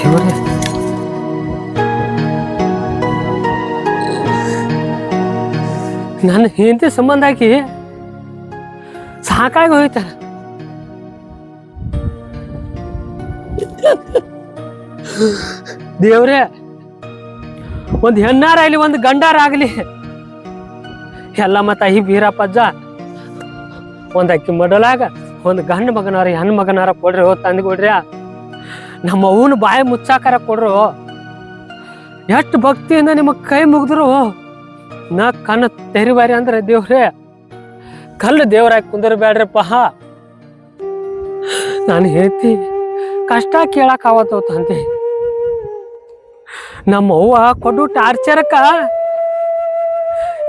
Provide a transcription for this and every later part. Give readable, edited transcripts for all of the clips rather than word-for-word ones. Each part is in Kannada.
ದೇವ್ರೆ ನನ್ನ ಹೆಂಡತಿ ಸಂಬಂಧ ಆಗಿ ಸಾಕಾಗಿ ಹೋಯ್ತಾರ. ದೇವ್ರೆ ಒಂದ್ ಹೆಣ್ಣಾರ ಆಗ್ಲಿ ಒಂದ್ ಗಂಡಾರ ಆಗ್ಲಿ ಎಲ್ಲಮ್ಮ ತಾಯಿ ಬೀರಪ್ಪಜ್ಜ ಒಂದ್ ಅಕ್ಕಿ ಮಡಲಾಗ ಒಂದ್ ಗಂಡ ಮಗನಾರ ಹೆಣ್ಣು ಮಗನಾರ ಕೊಡ್ರಿ ತಂದು ಕೊಡ್ರಿ. ನಮ್ಮ ಅವನ ಬಾಯಿ ಮುಚ್ಚಾಕಾರ ಕೊಡ್ರು. ಎಷ್ಟು ಭಕ್ತಿಯಿಂದ ನಿಮಗ್ ಕೈ ಮುಗಿದ್ರು ನಾ ಕಣ್ಣು ತೆರಿಬಾರಿ ಅಂದ್ರೆ ದೇವ್ರೆ ಕಲ್ಲು ದೇವ್ರಾಗಿ ಕುಂದರ್ಬೇಡ್ರಪ್ಪ. ನಾನು ಹೇಳ್ತಿ ಕಷ್ಟ ಕೇಳಕ್ ಆವತ್ತು ತಂದೆ. ನಮ್ಮ ಅವ್ವ ಕೊಡು ಟಾರ್ಚರಕ್ಕ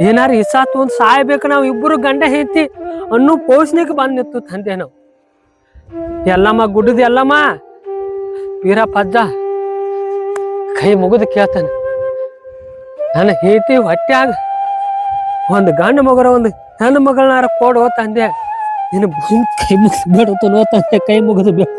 ಏನಾರು ಇಸಾತು ಒಂದ್ ಸಾಯ್ಬೇಕು ನಾವು ಇಬ್ಬರು ಗಂಡ ಹೇಳ್ತಿ ಅನ್ನೋ ಪೋಷಣೆಗೆ ಬಂದ್ ನಿಂತು ತಂದೆ. ನಾವು ಎಲ್ಲಮ್ಮ ಗುಡ್ಡದ ಎಲ್ಲಮ್ಮ ವೀರಪ್ಪಜ್ಜ ಕೈ ಮುಗಿದು ಕೇಳ್ತಾನೆ. ನಾನು ಹೇಳ್ತಿ ಹೊಟ್ಟ್ಯಾಗ ಒಂದು ಗಂಡು ಮಗರ ಒಂದು ಹೆಣ್ಣು ಮಗಳನ್ನಾರ ಕೊಡು ತಂದೆ. ನಿನ್ನ ಕೈ ಮುಗಿದು ಬೇಡತನೋ ತಂದೆ, ಕೈ ಮುಗಿದು ಬೇಡ.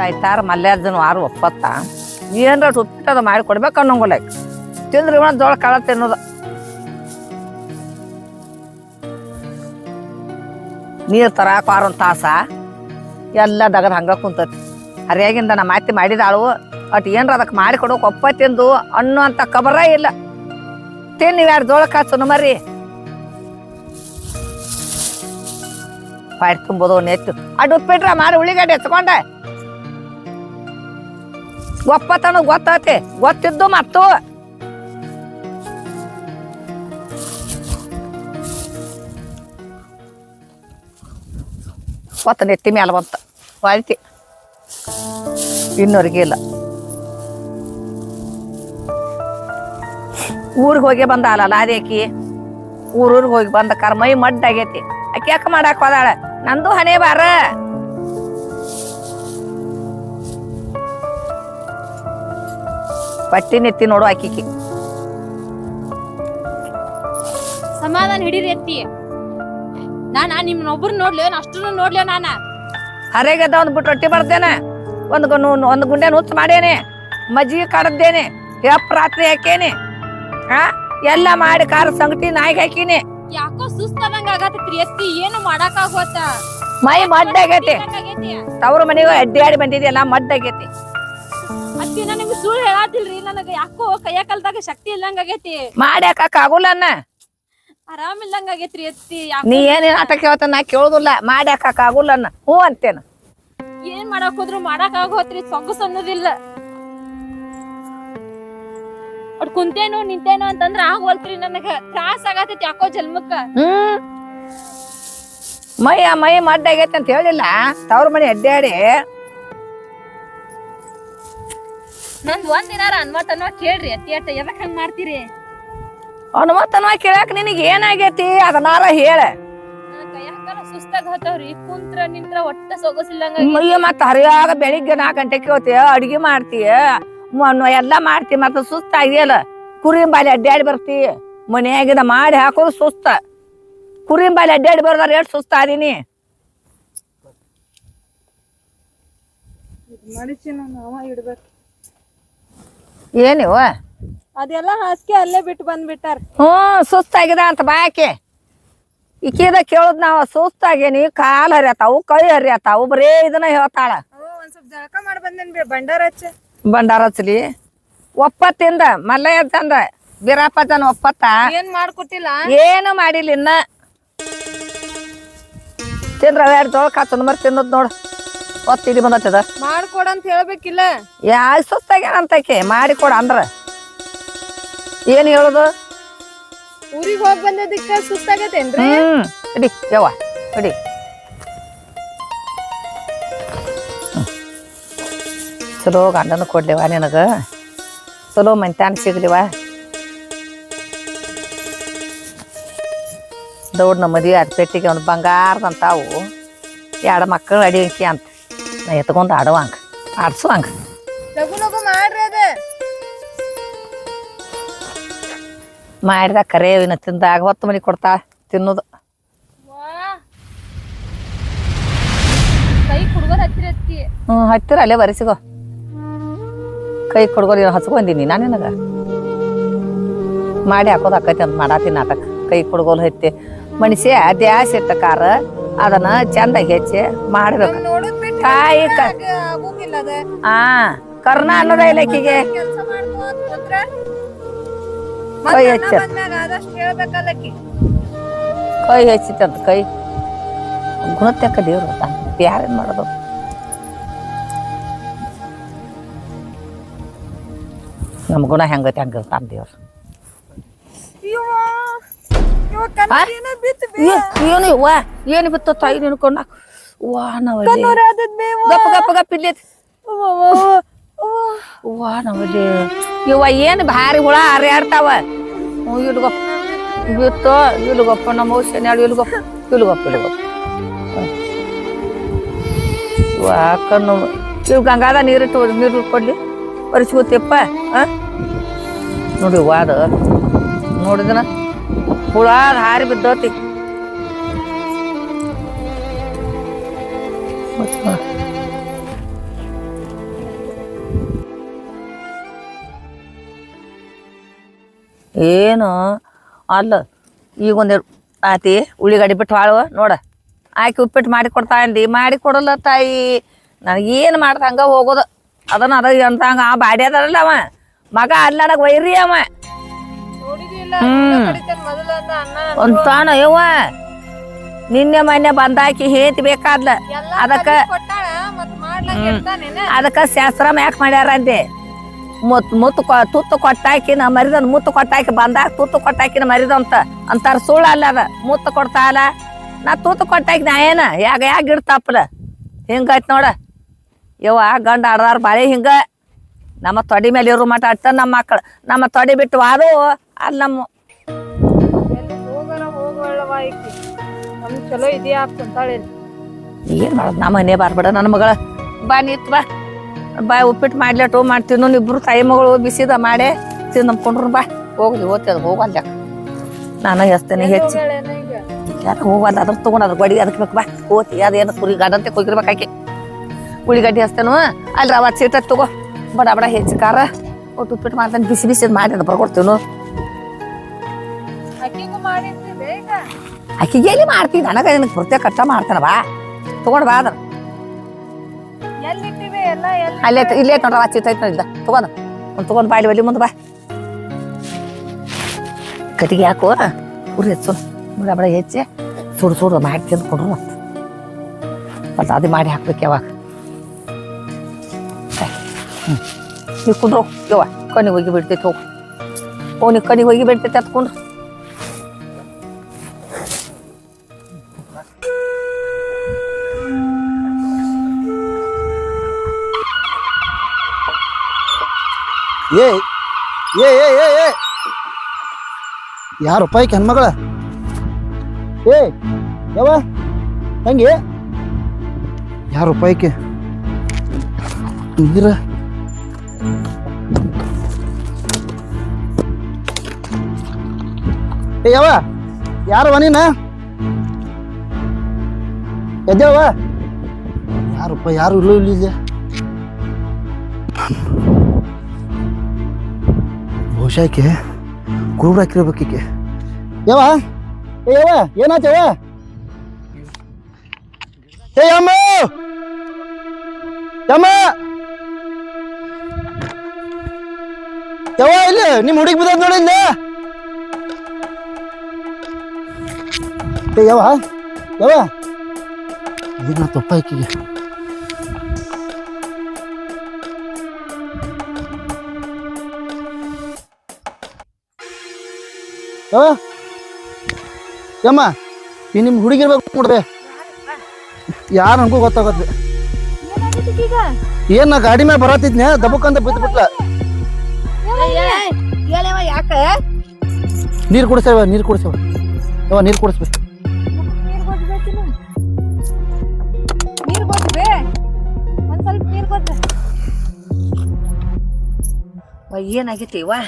ಆಯ್ತಾರ ಮಲ್ಯಾರ್ಜನ ವಾರ ಒಪ್ಪತ್ತ ಏನ್ರ ಉಪ್ಪಿಟ್ಟದ ಮಾಡಿ ಕೊಡ್ಬೇಕು ಅನ್ನೋಂಗಿಲ್ಲ. ತಿಂದ್ರೆ ಇವನ ಜೋಳ ಕಾಳ ತಿನ್ನೋದು. ನೀರು ತರಾಕ ವಾರ ತಾಸ ಎಲ್ಲ ದಗದ್ ಹಂಗ ಕುಂತತಿ. ಹರಿಯಾಗಿಂದ ನಮ್ಮ ಅತ್ತಿ ಮಾಡಿದಾಳು ಅಟ್ ಏನ್ರ ಅದಕ್ಕೆ ಮಾಡಿ ಕೊಡೋಕೆ ಒಪ್ಪ ತಿಂದು ಅನ್ನೋ ಅಂತ ಕಬರ ಇಲ್ಲ. ತಿನ್ನಿ ಯಾರು ಜೋಳ ಕಾಸು ಮರಿ ಪಾಯ್ತು ತುಂಬೋದು ನೆತ್ತು ಅಡ್ ಉಪ್ಪಿಟ್ರ ಮಾಡಿ ಉಳ್ಳಿಗಡ್ಡೆ ಎತ್ಕೊಂಡೆ ಒಪ್ಪತನ ಗೊತ್ತೈತಿ. ಗೊತ್ತಿದ್ದು ಮತ್ತು ಒತ್ತ ನೆತ್ತಿ ಮ್ಯಾಲ ಬಂತ ವಾಳ್ತಿ ಇನ್ನೋರಿಗೆ ಇಲ್ಲ. ಊರಿಗೆ ಹೋಗಿ ಬಂದ ಅಲ್ಲ ಅದೇಕಿ ಊರಿಗೆ ಹೋಗಿ ಬಂದ ಕರ್ಮೈ ಮಡ್ಡಾಗೈತಿ. ಆಕಿ ಯಾಕೆ ಮಾಡಾಕ ಹೋದಾಳ? ನಂದು ಹಣೆ ಬಾರ. ಪಟ್ಟಿ ನೆತ್ತಿ ನೋಡು ಆಕಿಕಿ. ಸಮಾಧಾನ ಹಿಡೀರಿ ಎತ್ತಿ. ನಿಮ್ಮನ್ನೊಬ್ರು ನೋಡ್ಲಿ ಅಷ್ಟು ನೋಡ್ಲಿ. ನಾನ ಹರೇಗದ ಒಂದ್ ಬಿಟ್ಟು ರೊಟ್ಟಿ ಬರ್ತೇನೆ, ಒಂದು ಗುಂಡೆ ನುಚ್ಚ ಮಾಡೇನೆ, ಮಜ್ಜಿಗೆ ಕಡದ್ದೇನೆ, ಹೆಪ್ಪ ರಾತ್ರಿ ಹಾಕೇನೆ, ಎಲ್ಲ ಮಾಡಿ ಖಾರ ಸಂಗಟಿ ನಾಯಿಗೆ ಹಾಕಿನಿ. ಯಾಕೋ ಸುಸ್ತಾದಂಗ ಆಗತ್ರಿ ಎತ್ತಿ. ಏನು ಮಾಡಾಕ ಆಗೋತ? ಮೈ ಮಡ್ಡಾಗೈತಿ. ತವ್ರ ಮನೆಗೂ ಅಡ್ಡಾಡಿ ಬಂದಿದ್ಯಲ್ಲ ಮಡ್ಡಾಗೈತಿ. ಅತ್ತಿ ನನಗೆ ಸುಳ್ಳು ಹೇಳಾತಿಲ್ರಿ. ನನಗ ಯಾಕೋ ಕೈಯ ಕಲ್ದಾಗ ಶಕ್ತಿ ಇಲ್ಲಂಗ ಆಗೈತಿ. ಮಾಡ್ಯಾಕ ಆಗುಲ್ಲ ಅನ್ನ. ಆರಾಮ್ ಇಲ್ಲಂಗ ಆಗೈತ್ರಿ ಎತ್ತಿ. ನೀ ಏನೇನ್ ಆಟ ಕೇಳ್ತ ನಾ ಕೇಳುದಿಲ್ಲ. ಮಾಡ್ಯಾಕ ಆಗುಲ್ಲ ಅನ್ನ ಹ್ಞೂ ಅಂತೇನ. ಏನ್ ಮಾಡಾಕ್ ಹೋದ್ರು ಮಾಡಾಕ್ ಆಗೋತ್ರಿ. ಸೊಗಸು ಅನ್ನೋದಿಲ್ಲ. ಅದ್ ಕುಂತೇನು ನಿಂತೇನು ಅಂತಂದ್ರ ಆಗೋಲ್ತ್ರಿ. ನನಗ ತ್ರಾಸ ಆಗತೈತಿ ಯಾಕೋ ಜನ್ಮಕ್ಕ. ಮೈ ಮಡ್ಡಾಗೈತಿ ಅಂತ ಹೇಳಿಲ್ಲ. ತವ್ರ ಮನೆ ಅಡ್ಡಾಡಿ ನಂದ್ ಒಂದಿನಾರ ಅನ್ವತನ್ವ ಕೇಳ್ರಿ ಅತ್ತಿ. ಅಟ್ಟ ಎದಕ್ ಹಂಗ ಮಾಡ್ತೀರಿ? ಅನುಮತನ ಕೇಳಾಕ ನಿನಗೆ ಏನಾಗೈತಿ ಅದನ್ನಾರ ಹೇಳ. ನನ್ನ ಕೈಯಾಗ ಸುಸ್ತಾಗ ಹೋತಾವ್ರಿ. ಕುಂತ್ರ ನಿಂತ್ರ ಒಟ್ಟ ಸೊಗಸಿಲ್ಲಂಗ. ಮತ್ತ ಹರಿಯಾಗ ಬೆಳಿಗ್ಗೆ 4 ಗಂಟೆಗೆ ಹೋಗ್ತೀಯ, ಅಡಿಗೆ ಮಾಡ್ತೀಯ, ಎಲ್ಲಾ ಮಾಡ್ತಿ, ಮತ್ತ ಸುಸ್ತಾಗಿಯಲ್ಲ. ಕುರಿನ್ ಬಾಲಿ ಅಡ್ಡಾಡಿ ಬರ್ತಿ. ಮನ್ಯಾಗಿನ ಮಾಡಿ ಹಾಕೋದು ಸುಸ್ತ. ಕುರಿನ್ ಬಾಲಿ ಅಡ್ಡಾಡಿ ಬರ್ದಾರ ಎಷ್ಟು ಸುಸ್ತ ಅದೀನಿ. ಏನಿವ ಅದೆಲ್ಲ ಹಾಸಿಗೆ ಅಲ್ಲೇ ಬಿಟ್ಟು ಬಂದ್ಬಿಟ್ಟಾರ. ಸುಸ್ತಾಗಿದ ಅಂತ ಬಾಯಾಕೆ ಈಕಿದ ಕೇಳುದ್ ನಾವ. ಸುಸ್ತಾಗೇನಿ, ಕಾಲ್ ಹರಿಯತಾವು, ಕೈ ಹರಿಯತಾವು, ಬರೇ ಇದನ್ನ ಹೇಳ್ತಾಳ. ಒಂದ್ ಸ್ವಲ್ಪ ಜಳಕ ಮಾಡಿ ಬಂದೇನ್ರಿ. ಬಂಡಾರ ಹಚ್ಚ ಬಂಡಾರ ಹಚ್ಚಲಿ. ಒಪ್ಪತ್ತಿಂದ ಮಲ್ಲಯ್ಯ ತಂದ ಬೀರಪ್ಪನ ಒಪ್ಪತ್ತ ಏನ್ ಮಾಡ್ಕೊಟ್ಟಿಲ್ಲ ಏನು ಮಾಡಿಲ್ಲ ಇನ್ನ ತಿಂದ್ರ ಎರಡು ಜೋಳ ಕಾಚನ್ ಮರ್ ತಿನ್ನೋದ್ ನೋಡು ಒತ್ತಿಡಿ ಬಂದತ್ತದ ಮಾಡ್ಕೊಡ ಅಂತ ಹೇಳ್ಬೇಕಿಲ್ಲ ಯಾ ಸುತ್ತಾಗ್ಯಾನಂತಕಿ ಮಾಡಿ ಕೊಡ ಅಂದ್ರ ಏನ್ ಹೇಳುದು ಊರಿಗ್ ಹೋಗ್ ಬಂದದಿಕ್ಕ ಸುಸ್ತಾಗತ್ತೇನ್ರಿ ಇಡಿ ಯವ್ವ ಇಡಿ ಚಲೋ ಗಂಡನ ಕೊಡ್ಲಿವ ನಿನಗ ಚಲೋ ಮಂತ್ಯಾನ ಸಿಗ್ಲಿವ ದೌಡ್ನ ಮದುವೆ ಆದ ಪೆಟ್ಟಿಗೆ ಒಂದು ಬಂಗಾರದಂತಾವು ಎರಡು ಮಕ್ಕಳು ಅಡಿಯಂಕಿ ಅಂತ ನಾ ಎತ್ಕೊಂಡು ಆಡುವಂಗ ಆಡ್ಸುವಂಗ ಲಗು ಲಗು ಮಾಡ್ರಿ ಅದ ಮಾಡಿದ ಕರೆ ಇನ್ನು ತಿಂದಾಗ ಹೊತ್ತು ಮನಿ ಕೊಡ್ತಾ ತಿನ್ನೋದು ಕೈ ಕುಡ್ಗೋದ್ ಹತ್ತಿರ ಅತ್ತಿ ಹತ್ತಿರ ಅಲ್ಲೇ ಬರೆಸಿಗೋ ಕೈ ಕೊಡ್ಗೋರಿ ಹಚ್ಕೊಂಡೀನಿ ನಾನು ನಿನಗ ಮಾಡಿ ಹಾಕೋದು ಆಕೈತಿ ಅಂತ ಮಾಡಾತೀನಿ ನಾಟಕ ಕೈ ಕೊಡ್ಗೋಲ್ ಹತ್ತಿ ಮನುಷ್ಯ ದ್ಯಾಸ್ ಇಟ್ಟ ಕಾರ ಅದನ್ನ ಚಂದಾಗಿ ಹೆಚ್ಚಿ ಮಾಡ್ಬೇಕು ನೋಡೋದ್ ಬಿಟ್ಟು ಕಾಯಿ ಆಗೋಗಿಲ್ಲ ಅದ ಕರ್ನ ಅನ್ನೋದ ಇಲ್ಲಕ್ಕಿಗೆ ಕೆಲ್ಸ ಮಾಡ್ಕೊಂತ ಕೂತ್ರ ಕೈ ಹೆಚ್ಚ ಬಂದ್ಮ್ಯಾಗ ಆದಷ್ಟು ಹೇಳ್ಬೇಕಲ್ಲಕಿ ಕೈ ಹೆಚ್ಚಿತಂತ ಕೈ ಗುಣತ್ಯಕ್ಕ ದೇವ್ರು ಯಾರೇನ್ ಮಾಡೋದು ನಮ್ ಗುಣ ಹೆಂಗೈತಿ ಹಂಗಿರ್ತಾನ ದೇವ್ರು ಏನು ವಾ ಏನು ಬಿತ್ತ ತಾಯಿ ನಿನ್ಕೊಂಡ ವಾ ನಾವಲ್ಲಿ ಗಪ್ಪ ಗಪ್ಪ ಗಪ್ಪ ಇಲ್ಲಿ ವಾ ನಾವಲ್ಲಿ ಇವ ಏನು ಭಾರಿ ಹುಳ ಹರಿಯಾಡ್ತಾವ ಇಲ್ಗೊಪ್ಪ ಬಿತ್ತು ಇಲ್ಗೊಪ್ಪ ನಮ್ಮ ಶನಿಯಾಳು ಇಲ್ಗೊಪ್ಪ ಇಲ್ಗೊಪ್ಪ ಇಲ್ಗೊಪ್ಪ ವಾ ಕಣ್ಣು ಇವ್ ಗಂಗಾದ ನೀರಿಟ್ಟು ನೀರು ಕೊಡ್ಲಿ ಒರೆಸ್ಕೋತಿಯಪ್ಪ ನೋಡಿ ವಾದ ನೋಡಿದನ ಹುಳ ಹಾರಿ ಬಿದ್ದತಿ ಏನು ಅಲ್ಲ ಈಗ ಒಂದೆರಡು ಆತಿ ಉಳ್ಳಿಗಡ್ಡಿ ಬಿಟ್ಟು ಹಾಳುವ ನೋಡ ಆಕಿ ಉಪ್ಪಿಟ್ಟು ಮಾಡಿ ಕೊಡ್ತಾ ಅಂದಿ ಮಾಡಿ ಕೊಡಲ್ಲ ತಾಯಿ ನನಗೇನು ಮಾಡ್ದ ಹಂಗ ಹೋಗೋದು ಅದನ್ನ ಅದ ಅಂತಂಗ ಆ ಬಾಡಿ ಅದಲ್ಲ ಅವ ಮಗ ಅಲ್ಲಾಡಕ್ ವೈರಿ ಅವ ಅಂತಾನ ಯವ್ವ ನಿನ್ನೆ ಮೊನ್ನೆ ಬಂದಾಕಿ ಹೇತಿ ಬೇಕಾದ್ಲ ಅದಕ್ಕ ಶಾಸ್ತ್ರ ಯಾಕೆ ಮಾಡ್ಯಾರ ಅಂದೆ ತುತ್ತು ಕೊಟ್ಟಾಕಿನ ಮರಿದನ್ ಮುತ್ತು ಕೊಟ್ಟಾಕಿ ಬಂದಾಗ ತುತ್ತು ಕೊಟ್ಟಾಕಿನ ಮರಿದಂತ ಅಂತಾರ ಸುಳ್ಳು ಅಲ್ಲ ಅದ ಮುತ್ತು ಕೊಡ್ತಾಲ ನಾ ತುತ್ತು ಕೊಟ್ಟಾಕಿ ನಾ ಏನ ಯಾಕ ಗಿಡ್ತಪ್ಪಲ ಹಿಂಗಾಯ್ತು ನೋಡ ಯವ್ವ ಗಂಡ ಆಡ್ದಾರ ಬಾಳೆ ಹಿಂಗ ನಮ್ಮ ತೊಡಿ ಮೇಲೆ ಇರೋ ಮಟ ಅಟ್ಟ ನಮ್ಮ ಮಕ್ಕಳು ನಮ್ಮ ತೊಡಿ ಬಿಟ್ಟು ಅದು ಅಲ್ಲಿ ನಮ್ಮ ಚಲೋ ಇದೆಯಾ ಅಂತಾಳೆ ಏನ್ ಮಾಡೋದು ನಮ್ಮ ಮನೆ ಬಾರ್ಬೇಡ ನನ್ನ ಮಗಳ ಬಾ ನಿತ್ ಬಾ ಉಪ್ಪಿಟ್ಟು ಮಾಡ್ಲಟ್ಟು ಮಾಡ್ತೀವಿ ಇಬ್ರು ತಾಯಿ ಮಗಳು ಬಿಸಿದ ಮಾಡೇ ತಿಂದು ನಂಬ್ಕೊಂಡ್ರು ಬಾ ಹೋಗ್ಲಿ ಓದ್ತದ ಹೋಗಲ್ಲ ನಾನು ಹೆಸ್ತೇನೆ ಹೆಚ್ಚಿ ಯಾರ ಹೋಗಲ್ಲ ಅದ್ರ ತಗೊಂಡ್ ಗೋಡಿ ಅದಕ್ಕೆ ಬೇಕು ಬಾ ಓತಿ ಅದೇನು ಕುರಿ ಗಡ್ಡಂತೆ ಕೊಯ್ಗಿರ್ಬೇಕಾಕಿ ಉಳ್ಳಿಗಡ್ಡಿ ಹಸ್ತೇನು ಅಲ್ಲಿ ರವ ಚೀಟ ತಗೋ ಬಡ ಬಡ ಹೆಚ್ಚು ಖಾರ ಒಟ್ಟು ಉಪ್ಪಿಟ್ಟು ಮಾಡ್ತಾನೆ ಬಿಸಿ ಬಿಸಿ ಮಾಡಿ ಅಂತ ಬರ್ಕೊಡ್ತೀವಿ ಆಕಿಗೆ ಎಲ್ಲಿ ಮಾಡ್ತೀವಿ ನನಗೆ ನಿನಗೆ ಪ್ರತ್ಯೇಕ ಕಷ್ಟ ಮಾಡ್ತಾನ ಬಾ ತಗೊಂಡ್ ಬಾ ಅದನ್ನ ಅಲ್ಲೇ ಇಲ್ಲೇ ನೋಡ್ರ ರವ ಚೀಟ ಐತೆ ಇದ್ದ ತಗೊಂಡ್ ಒಂದು ತಗೊಂಡ್ ಬಾಡಿ ಬಲ್ಲಿ ಮುಂದೆ ಬಾ ಕಟ್ಟಿಗೆ ಹಾಕು ಉರಿ ಹೆಚ್ಚು ಬಡ ಬಡ ಹೆಚ್ಚಿ ಸುಡು ಸುಡು ಮಾಡಿ ತಿಂದ್ಕೊಂಡ್ರು ಮತ್ತೆ ಅದು ಮಾಡಿ ಹಾಕ್ಬೇಕು ಯಾವಾಗ ನೀವು ಕುಂಡ್ರು ಯವ್ವ ಕಣ್ಣಿಗೆ ಹೋಗಿ ಬಿಡ್ತೈತಿ ಹೋಗು ನೀವು ಕಣ್ಣಿಗೆ ಹೋಗಿ ಬಿಡ್ತೈತಿ ಹತ್ಕೊಂಡ್ರು ಏ ಏ ಏ ಏ ಏ ಯಾರು ರೂಪಾಯಿಗೆ ಹೆಣ್ಮಗಳ ಏ ಯಾವ ಹಂಗೆ ಯಾರು ರೂಪಾಯಿಗೆ ನೀರ ಏ ಯಾವ ಯಾರವ ನೀನ ಎದ್ದೇವ ಯಾರಪ್ಪ ಯಾರು ಇಲ್ಲೂ ಇಲ್ಲ ಬಹುಶಃ ಕುರುಬ್ರು ಹಾಕಿರ್ಬೇಕೀಕೆ ಯಾವ ಏ ಯಾವ ಏನಾಯ್ತವ ಏ ಅಮ್ಮ ಅಮ್ಮ ಯವ್ವ ಇಲ್ಲಿ ನಿಮ್ ಹುಡುಗಿ ಬಿದ್ದದ್ ನೋಡಿ ಇಲ್ಲಿ. ಯವ್ವ ಯವ್ವ ಏನ ತಪ್ಪ ಆಕಿಗೆ. ಯವ್ವ ಯಮ್ಮ ಈ ನಿಮ್ ಹುಡುಗಿ ಇರ್ಬೇಕು ನೋಡ್ದೆ. ಯಾರು ನಮಗೂ ಗೊತ್ತಾಗತ್ತೆ. ಏನ್ ನಾ ಗಾಡಿ ಮೇಲೆ ಬರತ್ತಿದ್ನೆ ದಬಕ್ಕಂತ ಬಿದ್ದು ಬಿಟ್ಲ. ಹೇಳವ ಯಾಕ ನೀರ್ ಕುಡಿಸೇವ ನೀರ್ ಕುಡಿಸೇವ ಯವ್ವ ನೀರ್ ಕುಡಿಸ್ಬೇಕು. ನೀರ್ ಕೊಡ್ಬೇ ಒಂದ್ ಸ್ವಲ್ಪ ನೀರ್ ಕೊಡ್ರ. ಏನಾಗೈತಿ ವಾ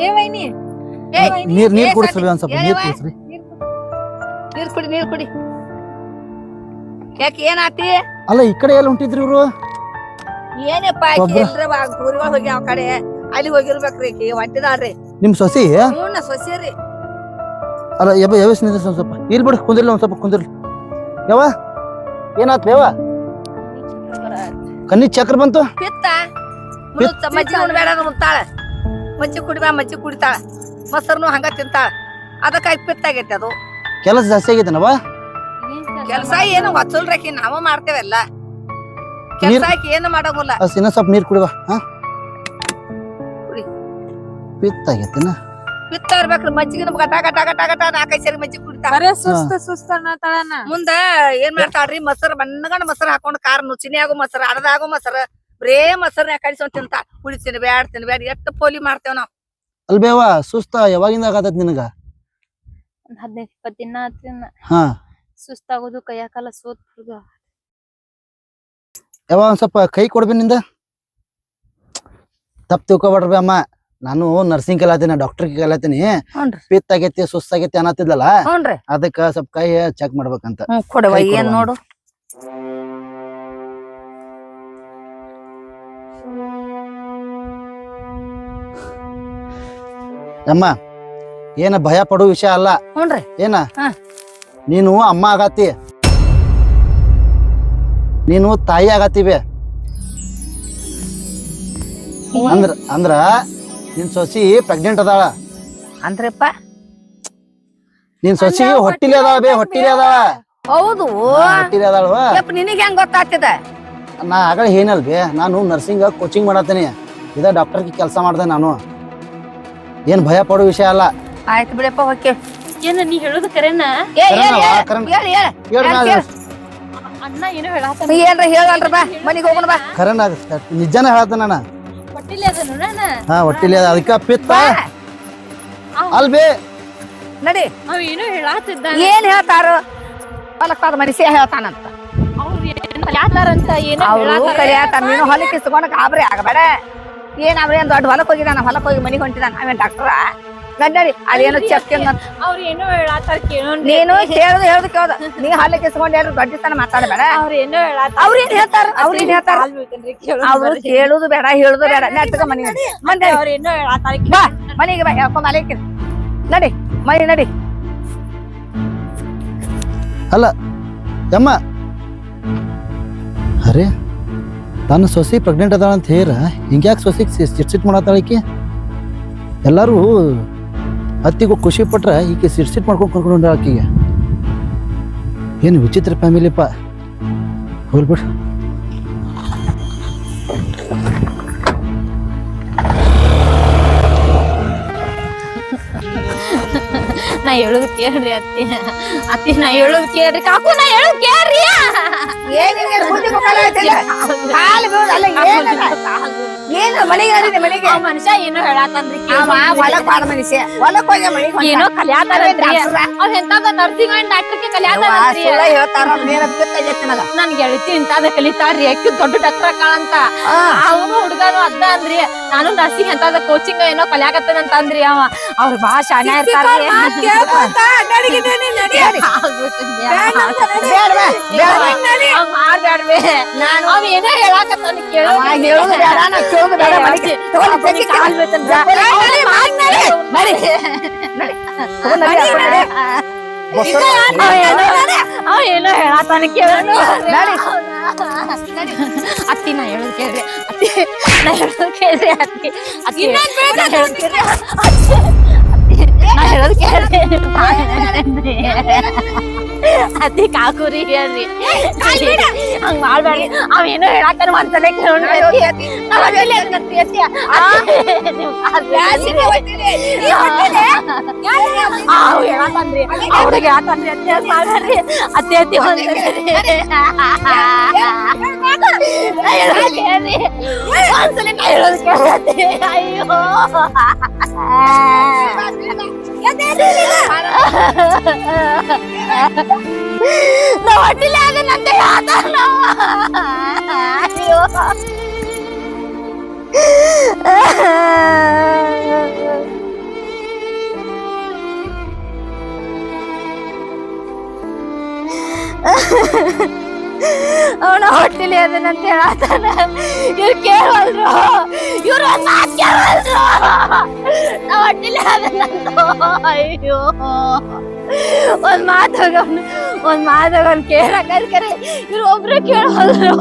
ಏ ವೈನಿ ನೀರ್ ನೀರ್ ಕುಡಿಸ್ರಿ ಒಂದ್ ಸ್ವಲ್ಪ ನೀರ್ ಕುಡಿಸ್ರಿ. ನೀರ್ ಕುಡಿ ಯಾಕೆ ಏನಾತಿ? ಅಲ್ಲ ಈ ಕಡೆ ಎಲ್ಲ ಹೊಂಟಿದ್ರಿ ಇವ್ರು? ಏನಪ್ಪ ಊರಿಗ ಹೋಗಿ ಆ ಕಡೆ ಅಲ್ಲಿ ಹೋಗಿರ್ಬೇಕ್ರಿ ಆಕಿ ಹೊಂಟಿದಾಳ್ರಿ. ನಿಮ್ ಸೊಸಿ? ಹ್ಞೂ ಸೊಸೇರಿ. ಅಲ್ಲ ಯವ್ಸ್ ನಿಂದ್ರಿ ಸ್ವಲ್ಪ ಇಲ್ಲಿ ಬಿಡು ಕುಂದಿರ್ಲಿ ಒಂದ್ ಸ್ವಲ್ಪ ಕುಂದಿರ್ಲಿ. ಯವ್ವ ಏನಾತ್ ಯವ್ವ? ಕಣ್ಣಿ ಚಕ್ರ ಬಂತು? ಪಿತ್ತ ಮಜ್ಜಿಗೆ ಉಣ್ಬೇಡ ಉಣ್ತಾಳ. ಮಜ್ಜಿ ಕುಡಿಬಾ ಮಜ್ಜಿ ಕುಡಿತಾಳ. ಮೊಸರ್ನು ಹಂಗ ತಿಂತಾಳ. ಅದಕ್ಕಾಗಿ ಪಿತ್ತ ಆಗೈತಿ ಅದು. ಕೆಲಸ ಜಾಸ್ತಿ ಆಗೈತೇನವ್ವ? ಕೆಲಸ ಏನು ಹೊಚ್ಚಲ್ರಾಕಿ ನಾವ ಮಾಡ್ತೇವೆಲ್ಲ. ಕೆಲಸ ಆಕಿ ಏನು ಮಾಡಂಗಿಲ್ಲ. ಇನ್ನೊಂದ್ ಸ್ವಲ್ಪ ನೀರ್ ಕುಡಿವಾ. ಹಾ ಕುಡಿ. ಪಿತ್ತ ಆಗೈತೇನ? ಪಿತ್ತ ಇರ್ಬೇಕ್ರಿ. ಮಜ್ಜಿಗೆ ಗಟ ಗಟ ಗಟ ಗಟ 4-5 ಸರಿ ಮಜ್ಜಿಗೆ ಕುಡಿತಾಳ. ಬರೇ ಸುಸ್ತ ಅನ್ನತಾಳನ. ಮುಂದ ಏನ್ ಮಾಡ್ತಾಳ್ರಿ ಮೊಸರು ಬಣ್ಣಗಂಡ ಮೊಸರು ಹಾಕೊಂಡ್ ಕಾರ್ ನುಚಿನಿಯಾಗೋ ಮೊಸರು ಅಡದಾಗೋ ಮೊಸರು ಬರೇ ಮೊಸರ್ನ್ಯಾಗ ಕಡಿಸ್ಕೊಂಡ್ ತಿಂತಾಳ. ಕುಡಿ ತಿನ್ಬ್ಯಾಡ ಎಷ್ಟು ಪೋಲಿ ಮಾಡ್ತೇವ್ ನಾವ್. ಅಲ್ಬೇವ ಸುಸ್ತ ಯಾವಾಗಿಂದ ಆಗತೈತಿ ನಿನಗ? 15-20 ದಿನ ಆತ್ರಿ. ಹಾ ಸುಸ್ತಾಗೋದು ಕೈಯಾಕಲ್ಲ ಸೋತ್ ಬಿಡುದು. ಯಾವ ಒಂದ್ ಸ್ವಲ್ಪ ಕೈ ಕೊಡ್ಬೇನಿಂದ. ತಪ್ಪು ತಿಳ್ಕೊಬೇಡ್ರಿ ಅಮ್ಮ. ನಾನು ನರ್ಸಿಂಗ್ ಕಲಾತೀನಿ, ಡಾಕ್ಟರ್ ಕಲಾತೀನಿ. ಪಿತ್ ಆಗೈತಿ ಸುಸ್ತಾಗೈತಿ ಅನ್ನತ್ತಿದ್ಲಲ್ಲ, ಅದಕ್ಕ ಸ್ವಲ್ಪ ಕೈ ಚೆಕ್ ಮಾಡ್ಬೇಕಂತ. ಕೊಡವ ಏನ್ ನೋಡು. ಅಮ್ಮ ಏನ ಭಯ ಪಡೋ ವಿಷಯ ಅಲ್ಲ. ಏನ ನೀನು ಅಮ್ಮ ಆಗತ್ತಿ, ನೀನು ತಾಯಿ ಆಗತ್ತಿವೆ. ಅಂದ್ರ ನಿನ್ ಸೊಸಿ ಪ್ರೆಗ್ನೆಂಟ್ ಅದಾಳ ಅಂದ್ರಪ್ಪ. ನಿನ್ ಸೊಸಿ ಹೊಟ್ಟಿಲಿ ಅದಾಳ ಬೇ, ಹೊಟ್ಟಿಲಿ ಅದಾಳ. ಹೌದು ಹೊಟ್ಟಿಲಿ ಅದಾಳವ. ನಿನಗೆ ಹೆಂಗ್ ಗೊತ್ತಾಗ್ತದ? ನಾ ಆಗಲೇ ಏನಲ್ ಬೇ, ನಾನು ನರ್ಸಿಂಗ್ ಕೋಚಿಂಗ್ ಮಾಡತ್ತೀನಿ. ಇದ ಡಾಕ್ಟರ್ಗೆ ಕೆಲಸ ಮಾಡ್ದೆ ನಾನು. ಏನ್ ಭಯ ಪಡೋ ವಿಷಯ ಅಲ್ಲ. ಆಯ್ತು ಬಿಡಪ್ಪ ಓಕೆ. ಏನ ನೀ ಹೇಳುದು ಕರೆನಾ? ಅಣ್ಣ ಏನೋ ಹೇಳಾತಾನ. ಏನ್ರ ಹೇಳಲ್ರ ಬಾ ಮನಿಗೆ ಹೋಗೋಣ ಬಾ. ಖರೇನ ನಿಜಾನ ಹೇಳತ್ತ ನಾನು. ಹೊಟ್ಟಿಲಿ ಅದನು ನಾನ. ಹಾ ಹೊಟ್ಟಿಲಿ ಅದ, ಅದಕ್ಕ ಪಿತ್ತ ಅಲ್ಬೇ. ನಡಿ. ಅವ ಏನೋ ಹೇಳಾತಿದ್ದ. ಏನ್ ಹೇಳ್ತಾರ? ಹೊಲಕ್ಕಾದ ಮನುಷ್ಯ ಹೇಳ್ತಾನಂತ. ಅವ್ರು ಏನೋ ಕಲ್ಯಾತಾರಂತ ಏನೋ ಹೇಳಾತಾರ. ನೀನು ಹೊಲಕ್ಕೆ ಇಸ್ಕೊಂಡ ಗಾಬರಿ ಆಗಬೇಡ. ಏನ್ ಅವ್ರ ಏನ್ ದೊಡ್ಡ ಹೊಲಕ್ ಹೋಗಿದಾನ, ಹೊಲಕ್ ಹೋಗಿ ಮನಿಗ್ ಹೊಂಟಿದಾನ. ಅವೇನ್ ಡಾಕ್ಟರ ಗಂಡರಿ ಅದೇನೋ ಚೆಕ್ಕಿಂಗ್ ಅಂತ. ಅವ್ರ ಏನೋ ಹೇಳಾತಾರ ಕೇಳೋಣ. ನೀನು ಹೇಳುದು ಕೇಳ್ದ. ನೀ ಹೊಲಕ್ಕೆ ಇಸ್ಕೊಂಡ್ ಯಾರು ಗಡ್ಡಿತನ ಮಾತಾಡಬೇಡ. ಅವ್ರ ಏನೋ ಹೇಳಾತಾರ. ಅವ್ರೇನ್ ಹೇಳ್ತಾರ? ಅವ್ರೇನ್ ಹೇಳ್ತಾರ? ಅವ್ರು ಕೇಳುದು ಬೇಡ ಹೇಳುದು ಬೇಡ. ನೆಟ್ಟಗ ಮನಿ ಮಂದಿ ಅವ್ರ ಏನೋ ಹೇಳಾತಾರ. ಬಾ ಮನಿಗೆ ಬಾ. ಹೇಳ್ಕೊಂಡ್ ಅಲೇಕಿ ನಡಿ ಮನಿ ನಡಿ. ಅಲ್ಲ ಯಮ್ಮ, ಅರೆ ತನ್ನ ಸೊಸಿ ಪ್ರೆಗ್ನೆಂಟ್ ಅದಾಳ ಅಂತ ಹೇರ ಹಿಂಗ್ಯಾಕೆ ಸೊಸಿಗೆ ಸಿಟ್ ಮಾಡತ್ತಾಳಕಿ? ಎಲ್ಲರೂ ಅತ್ತಿಗೂ ಖುಷಿ ಪಟ್ರ ಈಕೆ ಸಿಟ್ ಮಾಡ್ಕೊಂಡು ಕರ್ಕೊಂಡು ಆಕಿಗೆ. ಏನು ವಿಚಿತ್ರ ಫ್ಯಾಮಿಲಿಪ್ಪ. ಹೋಲ್ಬಿಡ್. ನಾ ಹೇಳುದು ಕೇಳ್ರಿ ಅತ್ತಿ. ಅತ್ತಿ ನಾ ಹೇಳುದು ಕೇಳ್ರಿ. ಕಾಕು ನಾ ಹೇಳುದು ಕೇಳ್ರಿ. ಮನುಷ್ಯ ಏನೋ ಹೇಳಾತನ್ರಿ. ಏನೋ ಕಲ್ಯಾತಾರನ್ರಿ. ಅವ್ರ ಎಂತಾದ ನರ್ಸಿಂಗ್ ಅಂಡ್ ಡಾಕ್ಟರ್ಗೆ ಕಲ್ಯಾತಾರನ್ರಿ. ನನ್ ಗೆಳತಿ ಇಂತಾದ ಕಲಿತಾರ್ರಿ, ಅಕ್ಕಿ ದೊಡ್ಡ ಡಾಕ್ಟರ್ ಅಕ್ಕಾಳಂತ. ಅವನು ಹುಡುಗನು ಅದ್ದ ಅಂದ್ರಿ. ನಾನು ನರ್ಸಿಂಗ್ ಎಂತಾದ ಕೋಚಿಂಗ್ ಏನೋ ಕಲ್ಯಾಕತ್ತೇನಂತ ಅಂದ್ರಿ. ಅವ್ರ ಬಾಳ ಶಾಣ್ಯ ಇರ್ತಾರ್ರಿ. ಮಾಡ್ಬ್ಯಾಡ್ರಿ. ಅವ್ ಏನೋ ಹೇಳಾಕತ್ತಾನ ಕೇಳೋದು ಬೇಡ. ನಾ ಕೇಳೋದು ಬೇಡ. ಅವ ಏನೋ ಹೇಳತಾನ ಕೇಳೋಣ ಅತ್ತಿ ನಾ ಹೇಳೋದ್ ಕೇಳ್ರಿ ಅತ್ತಿ ನಾ ಹೇಳೋದ್ ಕೇಳ್ರಿ ಅತ್ತಿ ಅತ್ತಿ ನಾ ಹೇಳೋದ್ ಕೇಳ್ರಿ ನಾ ಹೇಳೋದ್ ಕೇಳ್ರಿ ಅತ್ತಿ ಕಾಕುರಿ ಹೇಳ್ರಿ ಹಂಗ ಮಾಡ್ಬೇಡ್ರಿ ಅವ ಏನೋ ಹೇಳತ್ತಾನ ಒಂದ್ಸಲ ಕೇಳೋಣ ಅವ್ ಹೇಳತ್ತನ್ರಿ ಅವ್ರಿಗೆ ಹೇಳತ್ತನ್ರಿ ಅತ್ತಿ ಹಂಗ ಮಾಡ್ಬೇಡ್ರಿ ಅತ್ತಿ ಅತ್ತಿ ಒಂದ್ಸಲ ನಾ ಹೇಳೋದ್ ಕೇಳ್ರಿ ಅಯ್ಯೋ ನಾ ಹೊಟ್ಟಿಲೆ ಅದನ್ನಂತ ಹೇಳ್ತಾನ ಅಯ್ಯೋ ಅವನ ಹೊಟ್ಟಿಲಿ ಅದನ್ನಂತ ಹೇಳತಾನ ಇವ್ರು ಕೇಳವಲ್ರು ಇವ್ರು ಕೇಳವಲ್ರು ನಾ ಹೊಟ್ಟಿಲಿ ಅದನ್ನಂತ ಅಯ್ಯೋ ಒಂದ್ ಮಾತಾಗ ಕೇಳಕರೆ ಇವ್ರು ಒಬ್ರು ಕೇಳವಲ್ರು